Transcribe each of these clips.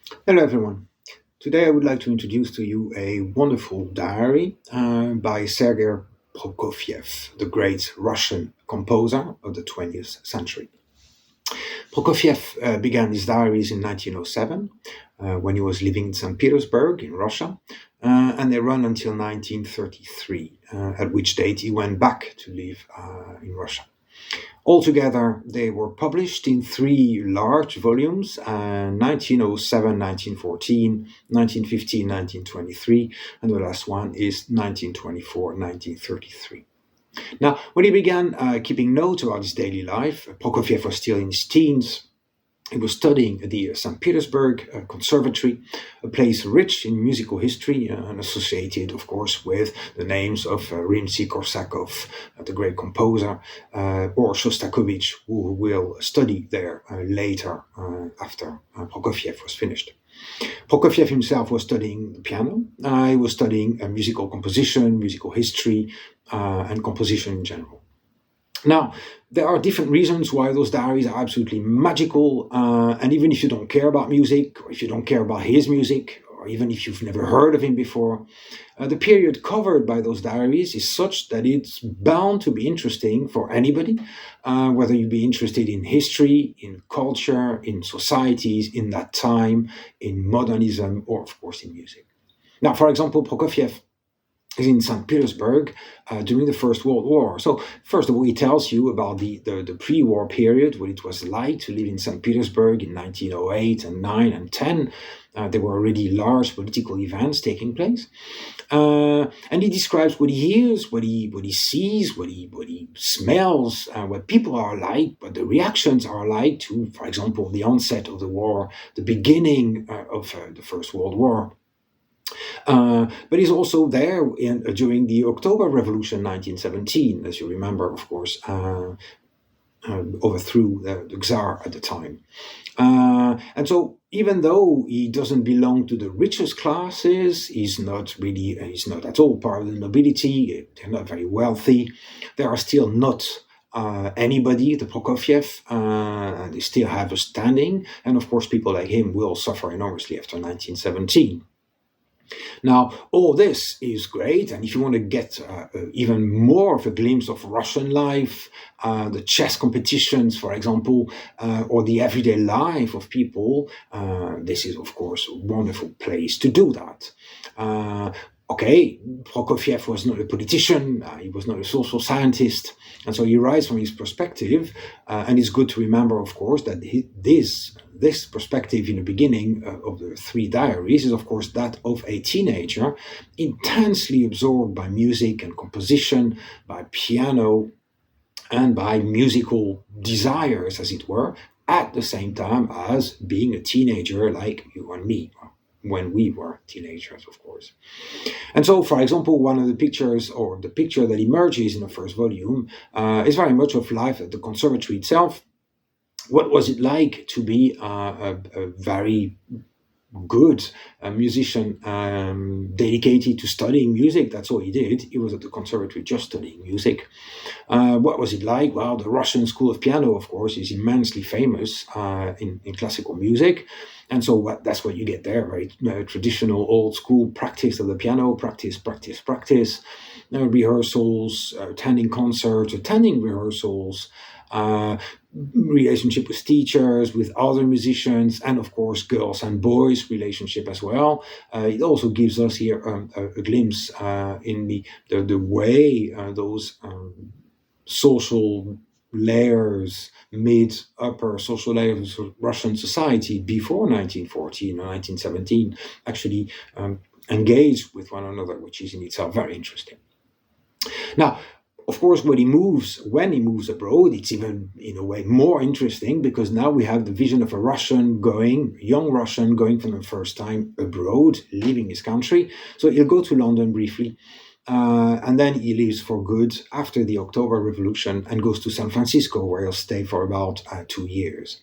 Hello, everyone. Today, I would like to introduce to you a wonderful diary by Sergei Prokofiev, the great Russian composer of the 20th century. Prokofiev began his diaries in 1907 when he was living in St Petersburg in Russia, and they run until 1933, at which date he went back to live in Russia. Altogether, they were published in three large volumes: 1907, 1914, 1915, 1923, and the last one is 1924, 1933. Now, when he began keeping notes about his daily life, Prokofiev was still in his teens. He was studying at the St. Petersburg Conservatory, a place rich in musical history and associated, of course, with the names of Rimsky-Korsakov, the great composer, or Shostakovich, who will study there later after Prokofiev was finished. Prokofiev himself was studying the piano. He was studying musical composition, musical history, and composition in general. Now, there are different reasons why those diaries are absolutely magical, and even if you don't care about music, or if you don't care about his music, or even if you've never heard of him before, the period covered by those diaries is such that it's bound to be interesting for anybody, whether you be interested in history, in culture, in societies, in that time, in modernism, or of course in music. Now, for example, Prokofiev is in St. Petersburg during the First World War. So, first of all, he tells you about the pre war period, what it was like to live in St. Petersburg in 1908 and 9 and 10. There were already large political events taking place. And he describes what he hears, what he sees, what he smells, what people are like, what the reactions are like to, for example, the onset of the war, the beginning of the First World War. But he's also there during the October Revolution 1917, as you remember, of course, overthrew the Tsar at the time. And so, even though he doesn't belong to the richest classes, he's not at all part of the nobility, they're not very wealthy, they are still not anybody, the Prokofiev, they still have a standing, and of course, people like him will suffer enormously after 1917. Now, all this is great, and if you want to get even more of a glimpse of Russian life, the chess competitions, for example, or the everyday life of people, this is, of course, a wonderful place to do that. Okay, Prokofiev was not a politician, he was not a social scientist, and so he writes from his perspective, and it's good to remember, of course, that this perspective in the beginning of the three diaries is, of course, that of a teenager, intensely absorbed by music and composition, by piano, and by musical desires, as it were, at the same time as being a teenager like you and me, when we were teenagers, of course. And so, for example, one of the pictures, or the picture that emerges in the first volume, is very much of life at the conservatory itself. What was it like to be a very good musician dedicated to studying music? That's all he did. He was at the conservatory just studying music. What was it like? Well, the Russian School of Piano, of course, is immensely famous in classical music. And so that's what you get there, very traditional old school practice of the piano, practice, practice, practice, rehearsals, attending concerts, attending rehearsals, relationship with teachers, with other musicians, and of course girls and boys relationship as well. It also gives us here a glimpse in the way those social layers, mid upper social layers of Russian society before 1914 or 1917 actually engaged with one another, which is in itself very interesting. Now, of course, when he moves abroad, it's even in a way more interesting, because now we have the vision of young Russian going for the first time abroad, leaving his country. So he'll go to London briefly, and then he leaves for good after the October Revolution and goes to San Francisco, where he'll stay for about 2 years.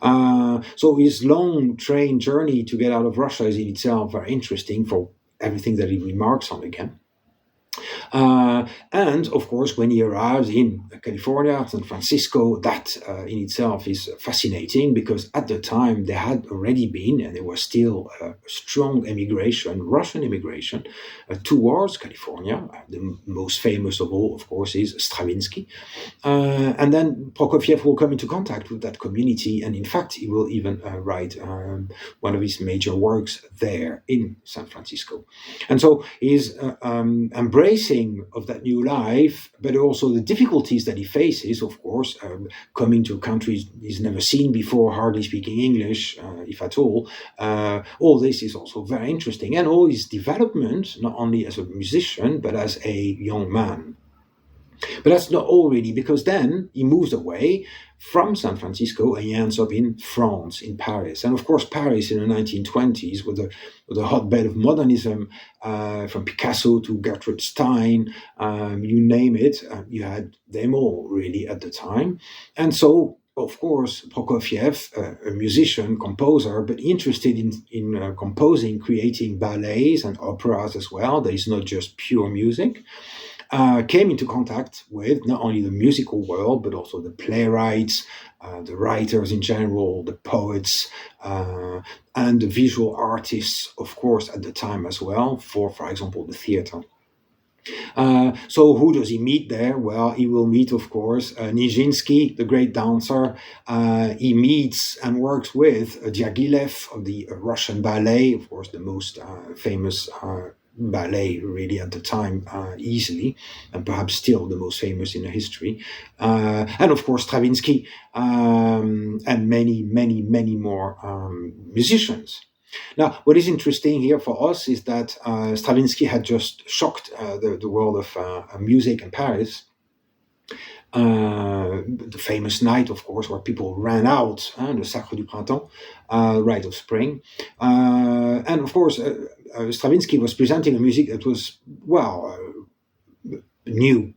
So his long train journey to get out of Russia is in itself very interesting for everything that he remarks on again. And of course, when he arrives in California, San Francisco, that in itself is fascinating because at the time there had already been, and there was still strong immigration, Russian immigration, towards California. The most famous of all, of course, is Stravinsky. And then Prokofiev will come into contact with that community, and in fact, he will even write one of his major works there in San Francisco. And so he's embracing of that new life, but also the difficulties that he faces, of course, coming to a country he's never seen before, hardly speaking English, if at all. All this is also very interesting, and all his development, not only as a musician, but as a young man. But that's not all really, because then he moves away from San Francisco and he ends up in France, in Paris. And of course, Paris in the 1920s was a hotbed of modernism, from Picasso to Gertrude Stein, you name it, you had them all really at the time. And so, of course, Prokofiev, a musician, composer, but interested in composing, creating ballets and operas as well. That is not just pure music. Came into contact with not only the musical world, but also the playwrights, the writers in general, the poets, and the visual artists, of course, at the time as well, for example, the theater. So who does he meet there? Well, he will meet, of course, Nijinsky, the great dancer. He meets and works with Diaghilev of the Russian ballet, of course, the most famous ballet really at the time, easily, and perhaps still the most famous in the history. And of course, Stravinsky, and many, many, many more musicians. Now, what is interesting here for us is that Stravinsky had just shocked the world of music in Paris. The famous night, of course, where people ran out, the Sacre du Printemps, Rite of Spring. And of course, Stravinsky was presenting a music that was, well, new,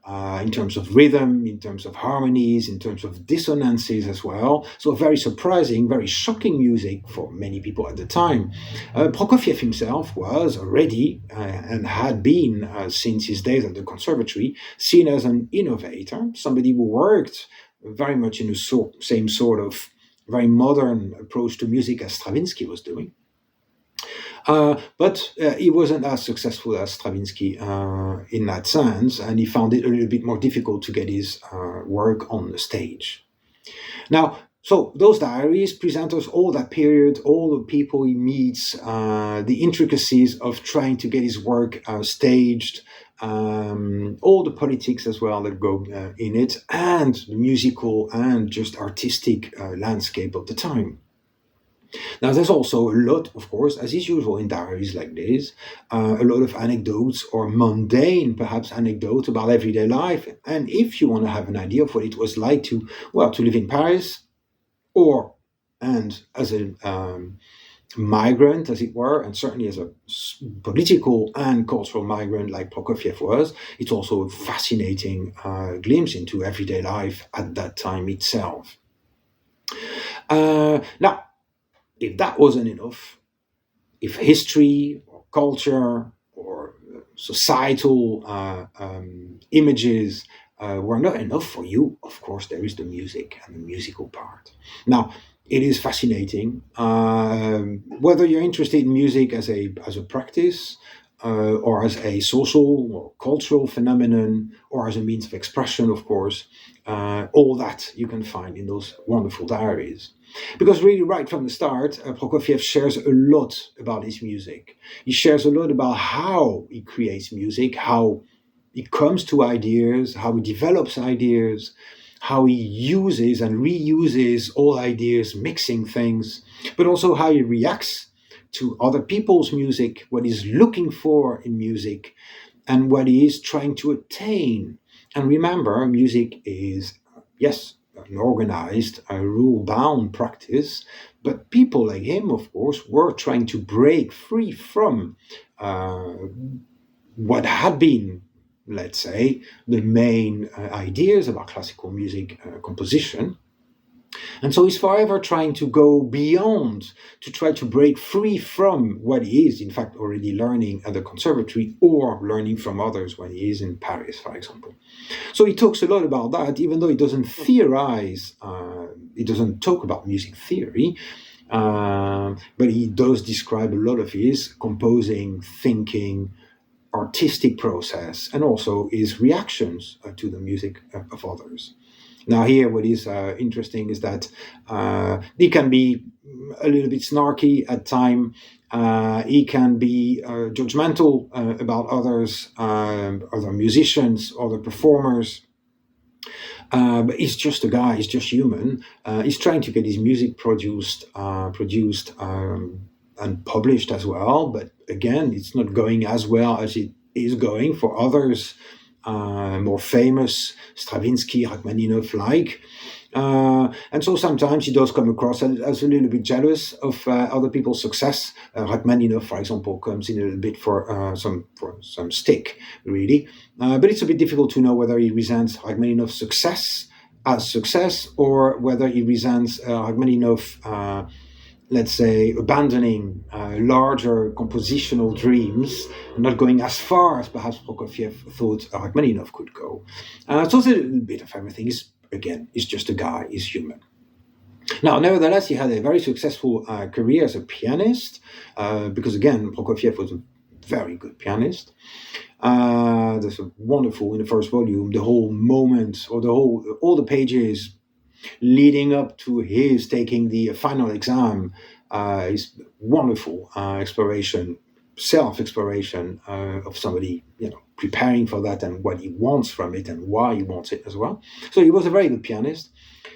in terms of rhythm, in terms of harmonies, in terms of dissonances as well. So very surprising, very shocking music for many people at the time. Prokofiev himself was already, and had been since his days at the conservatory, seen as an innovator, somebody who worked very much in the same sort of very modern approach to music as Stravinsky was doing. But he wasn't as successful as Stravinsky in that sense, and he found it a little bit more difficult to get his work on the stage. Now, so those diaries present us all that period, all the people he meets, the intricacies of trying to get his work staged, all the politics as well that go in it, and the musical and just artistic landscape of the time. Now, there's also a lot, of course, as is usual in diaries like this, a lot of anecdotes or mundane, perhaps, anecdotes about everyday life. And if you want to have an idea of what it was like to, well, to live in Paris, or, and as a migrant, as it were, and certainly as a political and cultural migrant like Prokofiev was, it's also a fascinating glimpse into everyday life at that time itself. Now, if that wasn't enough, if history or culture or societal images were not enough for you, of course, there is the music and the musical part. Now, it is fascinating. Whether you're interested in music as a practice, or as a social or cultural phenomenon, or as a means of expression, of course, all that you can find in those wonderful diaries. Because really, right from the start, Prokofiev shares a lot about his music. He shares a lot about how he creates music, how he comes to ideas, how he develops ideas, how he uses and reuses all ideas, mixing things, but also how he reacts to other people's music, what he's looking for in music, and what he is trying to attain. And remember, music is, yes, an organized, rule-bound practice, but people like him, of course, were trying to break free from what had been, let's say, the main ideas about classical music composition, And so he's forever trying to go beyond, to try to break free from what he is, in fact, already learning at the conservatory or learning from others when he is in Paris, for example. So he talks a lot about that, even though he doesn't theorize, he doesn't talk about music theory, but he does describe a lot of his composing, thinking, artistic process, and also his reactions to the music of others. Now, here, what is interesting is that he can be a little bit snarky at time. He can be judgmental about others, other musicians, other performers. But he's just a guy. He's just human. He's trying to get his music produced and published as well. But again, it's not going as well as it is going for others, more famous Stravinsky, Rachmaninoff like. And so sometimes he does come across as a little bit jealous of other people's success. Rachmaninoff, for example, comes in a little bit for some stick, really. But it's a bit difficult to know whether he resents Rachmaninoff's success as success or whether he resents Rachmaninoff, let's say, abandoning larger compositional dreams and not going as far as perhaps Prokofiev thought Rachmaninoff could go. So it's a little bit of everything. He's just a guy, he's human. Now, nevertheless, he had a very successful career as a pianist, because again, Prokofiev was a very good pianist. There's a wonderful, in the first volume, the whole moment, or all the pages leading up to his taking the final exam, is wonderful exploration, self-exploration of somebody, preparing for that and what he wants from it and why he wants it as well. So he was a very good pianist.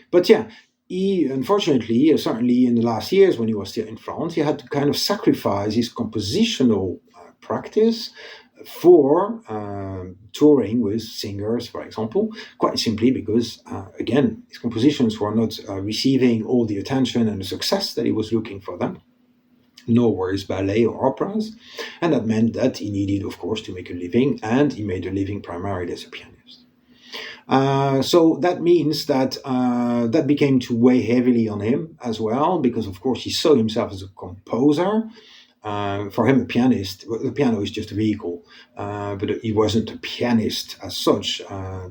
But yeah, he, unfortunately, certainly in the last years when he was still in France, he had to kind of sacrifice his compositional practice for touring with singers, for example, quite simply because, again, his compositions were not receiving all the attention and the success that he was looking for them, nor were his ballet or operas. And that meant that he needed, of course, to make a living, and he made a living primarily as a pianist. So that means that that became to weigh heavily on him as well, because, of course, he saw himself as a composer. For him, the piano is just a vehicle, but he wasn't a pianist as such.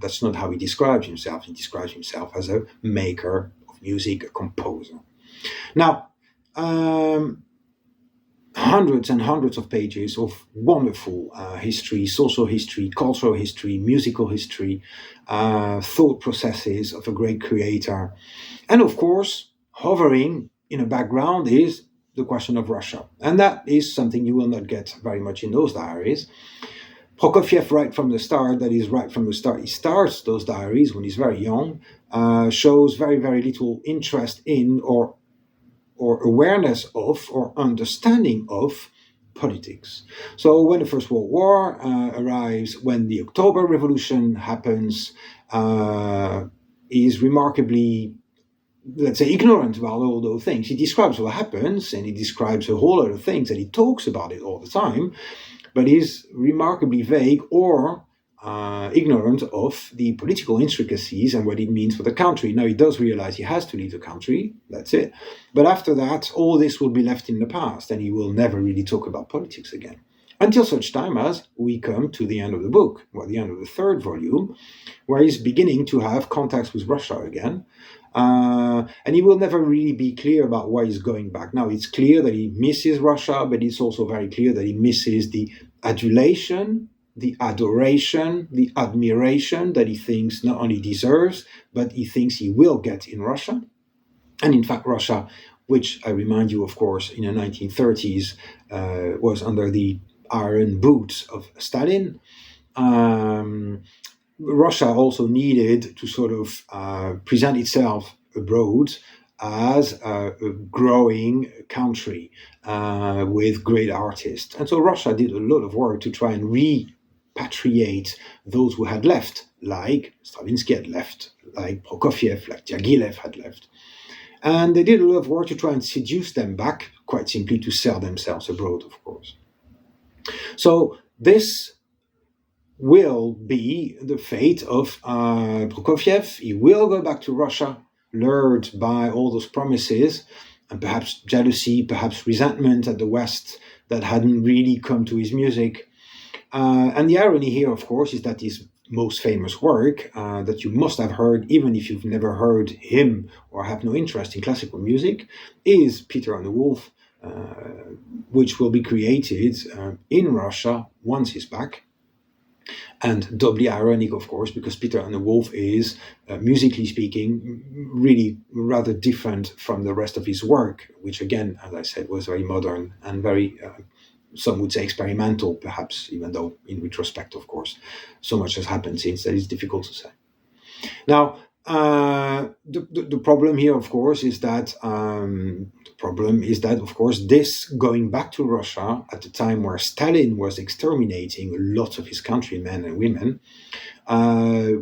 That's not how he describes himself. He describes himself as a maker of music, a composer. Now, hundreds and hundreds of pages of wonderful history, social history, cultural history, musical history, thought processes of a great creator. And of course, hovering in a background is the question of Russia. And that is something you will not get very much in those diaries. Prokofiev, right from the start, he starts those diaries when he's very young, shows very, very little interest in or awareness of or understanding of politics. So when the First World War arrives, when the October Revolution happens, he's remarkably, let's say, ignorant about all those things. He describes what happens, and he describes a whole lot of things, and he talks about it all the time, but he's remarkably vague or ignorant of the political intricacies and what it means for the country. Now, he does realize he has to leave the country, that's it. But after that, all this will be left in the past, and he will never really talk about politics again. Until such time as we come to the end of the book, or the end of the third volume, where he's beginning to have contacts with Russia again. And he will never really be clear about why he's going back. Now, it's clear that he misses Russia, but it's also very clear that he misses the adulation, the adoration, the admiration that he thinks not only deserves, but he thinks he will get in Russia. And in fact, Russia, which I remind you, of course, in the 1930s, was under the iron boots of Stalin. Russia also needed to sort of present itself abroad as a growing country with great artists. And so Russia did a lot of work to try and repatriate those who had left, like Stravinsky had left, like Prokofiev, like Diaghilev had left. And they did a lot of work to try and seduce them back, quite simply to sell themselves abroad, of course. So this will be the fate of Prokofiev. He will go back to Russia lured by all those promises, and perhaps jealousy, perhaps resentment at the West that hadn't really come to his music. And the irony here, of course, is that his most famous work, that you must have heard, even if you've never heard him or have no interest in classical music, is Peter and the Wolf, which will be created in Russia once he's back. And doubly ironic, of course, because Peter and the Wolf is, musically speaking, really rather different from the rest of his work, which, again, as I said, was very modern and very, some would say, experimental, perhaps, even though in retrospect, of course, so much has happened since that it's difficult to say. Now, the problem here, of course, is that of course, this going back to Russia at the time where Stalin was exterminating lots of his countrymen and women,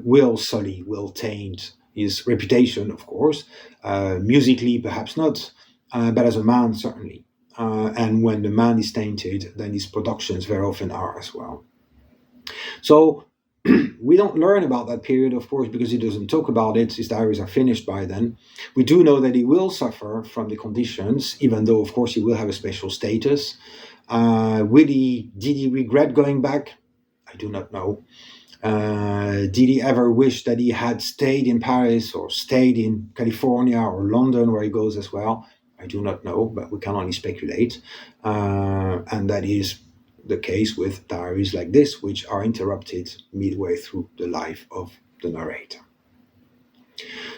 will sully, will taint his reputation, of course, musically, perhaps not, but as a man, certainly. And when the man is tainted, then his productions very often are as well. So we don't learn about that period, of course, because he doesn't talk about it. His diaries are finished by then. We do know that he will suffer from the conditions, even though, of course, he will have a special status. Did he regret going back? I do not know. Did he ever wish that he had stayed in Paris or stayed in California or London, where he goes as well? I do not know, but we can only speculate. And that is the case with diaries like this, which are interrupted midway through the life of the narrator.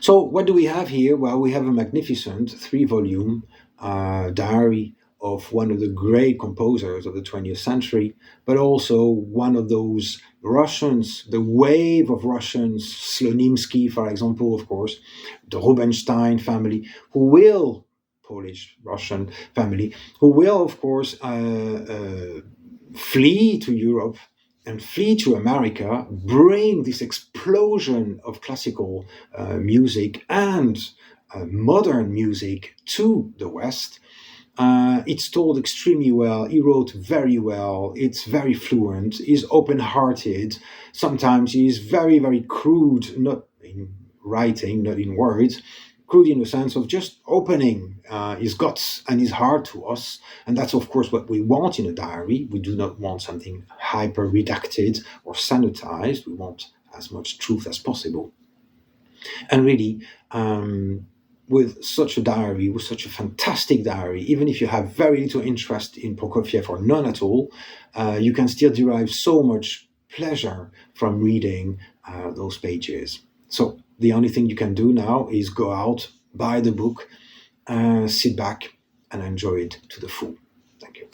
So, what do we have here? Well, we have a magnificent 3 volume diary of one of the great composers of the 20th century, but also one of those Russians, the wave of Russians, Slonimsky, for example, of course, the Rubinstein family, who will, Polish Russian family, who will, of course, flee to Europe and flee to America, bring this explosion of classical music and modern music to the West. It's told extremely well. He wrote very well. It's very fluent. He's open-hearted. Sometimes he's very, very crude, not in writing, not in words, crude in the sense of just opening his guts and his heart to us. And that's, of course, what we want in a diary. We do not want something hyper-redacted or sanitized. We want as much truth as possible. And really, with such a diary, with such a fantastic diary, even if you have very little interest in Prokofiev or none at all, you can still derive so much pleasure from reading those pages. So the only thing you can do now is go out, buy the book, sit back, and enjoy it to the full. Thank you.